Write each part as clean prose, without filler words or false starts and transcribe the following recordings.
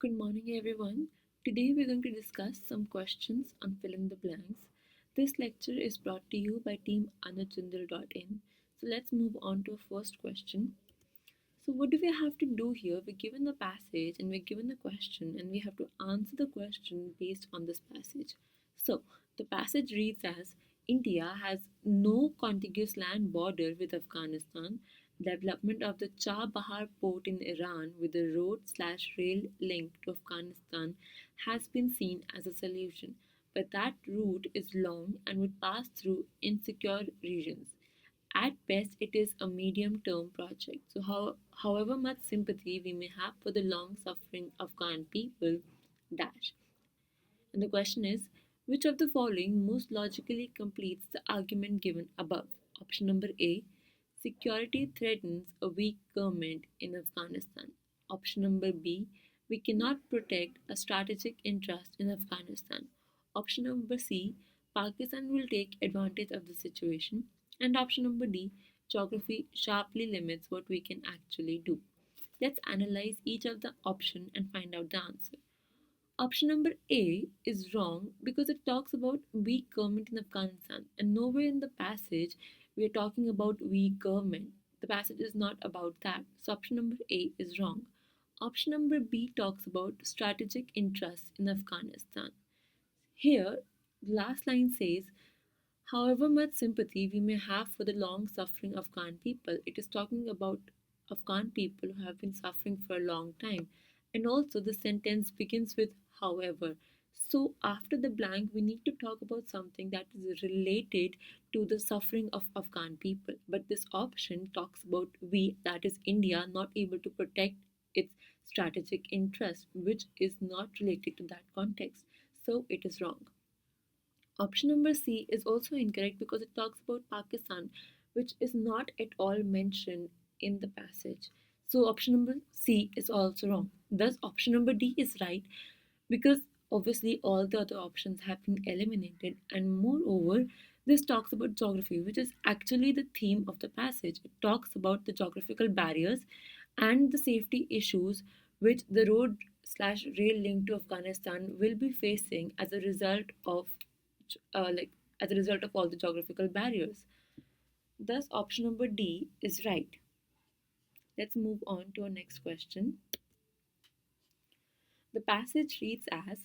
Good morning, everyone. Today we're going to discuss some questions on fill in the blanks. This lecture is brought to you by Team Anujindal.in. So let's move on to our first question. So, what do we have to do here? We're given the passage and we're given the question, and we have to answer the question based on this passage. So, the passage reads as India has no contiguous land border with Afghanistan. Development of the Chabahar port in Iran with a road/rail link to Afghanistan has been seen as a solution, but that route is long and would pass through insecure regions. At best, it is a medium term project. So, however much sympathy we may have for the long suffering Afghan people, dash. And the question is which of the following most logically completes the argument given above? Option number A, security threatens a weak government in Afghanistan. Option number B, we cannot protect a strategic interest in Afghanistan. Option number C, Pakistan will take advantage of the situation. And option number D, geography sharply limits what we can actually do. Let's analyze each of the option and find out the answer. Option number A is wrong because it talks about weak government in Afghanistan, and nowhere in the passage we are talking about weak government. The passage is not about that. So option number A is wrong. Option number B talks about strategic interests in Afghanistan. Here, the last line says, however much sympathy we may have for the long suffering Afghan people, it is talking about Afghan people who have been suffering for a long time. And also, the sentence begins with however. So, after the blank, we need to talk about something that is related to the suffering of Afghan people. But this option talks about we, that is India, not able to protect its strategic interest, which is not related to that context. So, it is wrong. Option number C is also incorrect because it talks about Pakistan, which is not at all mentioned in the passage. So, option number C is also wrong. Thus, option number D is right because obviously all the other options have been eliminated, and moreover, this talks about geography, which is actually the theme of the passage. It talks about the geographical barriers and the safety issues which the road/rail link to Afghanistan will be facing as a result of like as a result of all the geographical barriers. Thus, option number D is right. Let's move on to our next question. The passage reads as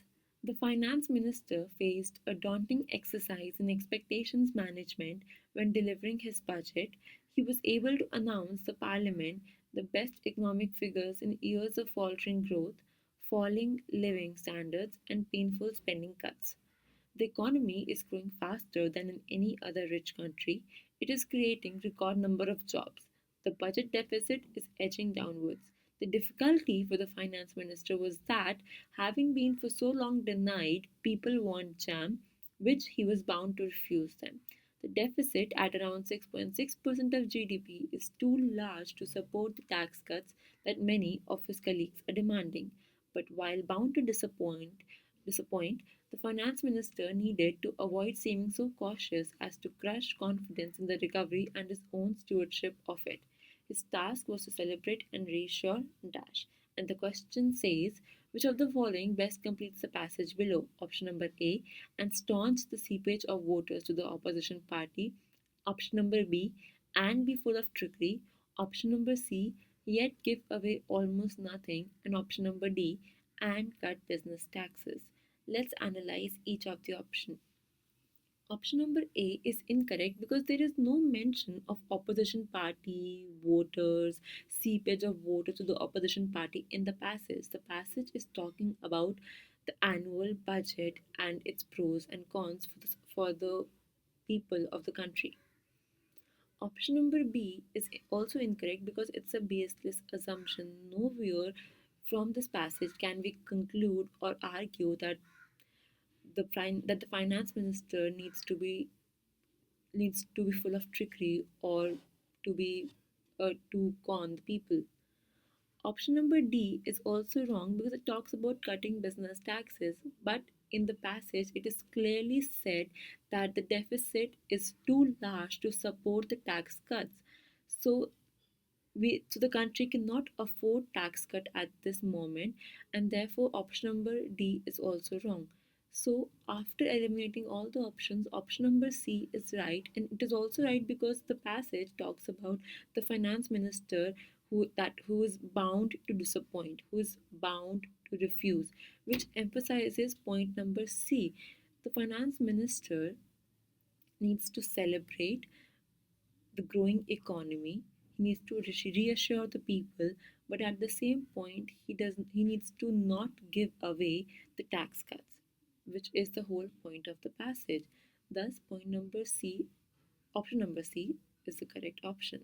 the finance minister faced a daunting exercise in expectations management when delivering his budget. He was able to announce the parliament the best economic figures in years of faltering growth, falling living standards, and painful spending cuts. The economy is growing faster than in any other rich country. It is creating record number of jobs. The budget deficit is edging downwards. The difficulty for the finance minister was that, having been for so long denied people want jam, which he was bound to refuse them. The deficit at around 6.6% of GDP is too large to support the tax cuts that many of his colleagues are demanding. But while bound to disappoint, the finance minister needed to avoid seeming so cautious as to crush confidence in the recovery and his own stewardship of it. His task was to celebrate and reassure Dash. And the question says, which of the following best completes the passage below? Option number A, and staunch the seepage of voters to the opposition party. Option number B, and be full of trickery. Option number C, yet give away almost nothing. And option number D, and cut business taxes. Let's analyze each of the options. Option number A is incorrect because there is no mention of opposition party voters, seepage of voters to the opposition party in the passage. The passage is talking about the annual budget and its pros and cons for the people of the country. Option number B is also incorrect because it's a baseless assumption. Nowhere from this passage can we conclude or argue that the finance minister needs to be full of trickery or to be to con the people. Option number D is also wrong because it talks about cutting business taxes, but in the passage it is clearly said that the deficit is too large to support the tax cuts. So So the country cannot afford tax cut at this moment, and therefore option number D is also wrong. So after eliminating all the options, option number C is right, and it is also right because the passage talks about the finance minister who is bound to disappoint, who is bound to refuse, which emphasizes point number C. The finance minister needs to celebrate the growing economy. He needs to reassure the people, but at the same point, he needs to not give away the tax cuts, which is the whole point of the passage. Thus, point number C, option number C, is the correct option.